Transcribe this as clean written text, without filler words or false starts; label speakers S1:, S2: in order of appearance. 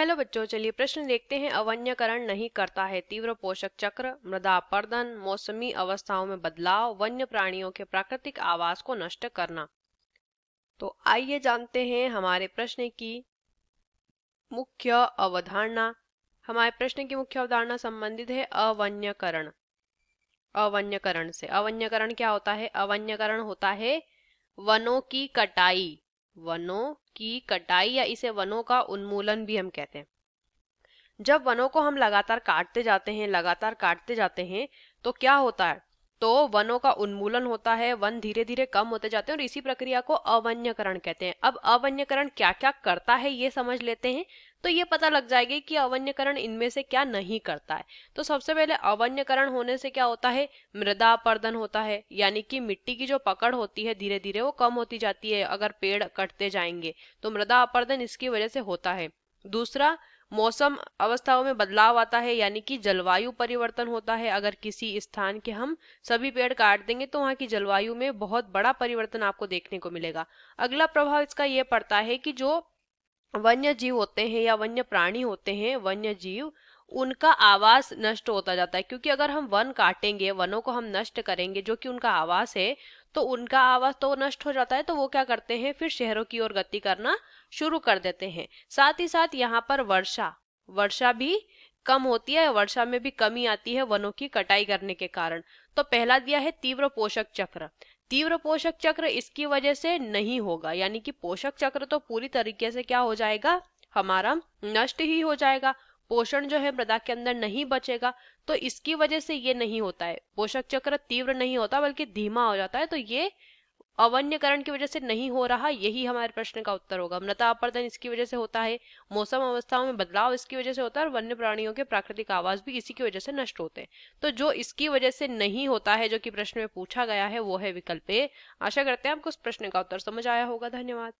S1: Hello बच्चों, चलिए प्रश्न देखते हैं। अवन्यकरण नहीं करता है तीव्र पोषक चक्र, मृदा अपरदन, मौसमी अवस्थाओं में बदलाव, वन्य प्राणियों के प्राकृतिक आवास को नष्ट करना। तो आइए जानते हैं हमारे प्रश्न की मुख्य अवधारणा। हमारे प्रश्न की मुख्य अवधारणा संबंधित है अवन्यकरण। अवन्यकरण से अवन्यकरण क्या होता है? अवन्यकरण होता है वनों की कटाई। वनों की कटाई या इसे वनों का उन्मूलन भी हम कहते हैं। जब वनों को हम लगातार काटते जाते हैं तो क्या होता है? तो वनों का उन्मूलन होता है, वन धीरे धीरे कम होते जाते हैं और इसी प्रक्रिया को अवन्यकरण कहते हैं। अब अवन्यकरण क्या क्या करता है ये समझ लेते हैं, तो ये पता लग जाएगी कि अवन्यकरण इनमें से क्या नहीं करता है। तो सबसे पहले अवन्यकरण होने से क्या होता है? मृदा अपरदन होता है, यानी कि मिट्टी की जो पकड़ होती है धीरे धीरे वो कम होती जाती है अगर पेड़ कटते जाएंगे, तो मृदा अपरदन इसकी वजह से होता है। दूसरा, मौसम अवस्थाओं में बदलाव आता है, यानी कि जलवायु परिवर्तन होता है। अगर किसी स्थान के हम सभी पेड़ काट देंगे तो वहाँ की जलवायु में बहुत बड़ा परिवर्तन आपको देखने को मिलेगा। अगला प्रभाव इसका ये पड़ता है कि जो वन्य जीव होते हैं या वन्य प्राणी होते हैं, वन्य जीव, उनका आवास नष्ट होता जाता है। क्योंकि अगर हम वन काटेंगे, वनों को हम नष्ट करेंगे जो कि उनका आवास है, तो उनका आवास तो नष्ट हो जाता है। तो वो क्या करते हैं? फिर शहरों की ओर गति करना शुरू कर देते हैं। साथ ही साथ यहाँ पर वर्षा वर्षा भी कम होती है, वर्षा में भी कमी आती है वनों की कटाई करने के कारण। तो पहला दिया है तीव्र पोषक चक्र। तीव्र पोषक चक्र इसकी वजह से नहीं होगा, यानी कि पोषक चक्र तो पूरी तरीके से क्या हो जाएगा? हमारा नष्ट ही हो जाएगा। पोषण जो है मृदा के अंदर नहीं बचेगा, तो इसकी वजह से ये नहीं होता है। पोषक चक्र तीव्र नहीं होता बल्कि धीमा हो जाता है। तो ये अवन्यकरण की वजह से नहीं हो रहा, यही हमारे प्रश्न का उत्तर होगा। मृदा अपरदन इसकी वजह से होता है, मौसम अवस्थाओं में बदलाव इसकी वजह से होता है और वन्य प्राणियों के प्राकृतिक आवास भी इसी की वजह से नष्ट होते हैं। तो जो इसकी वजह से नहीं होता है, जो कि प्रश्न में पूछा गया है, वो है विकल्प ए। आशा करते हैं आपको इस प्रश्न का उत्तर समझ आया होगा। धन्यवाद।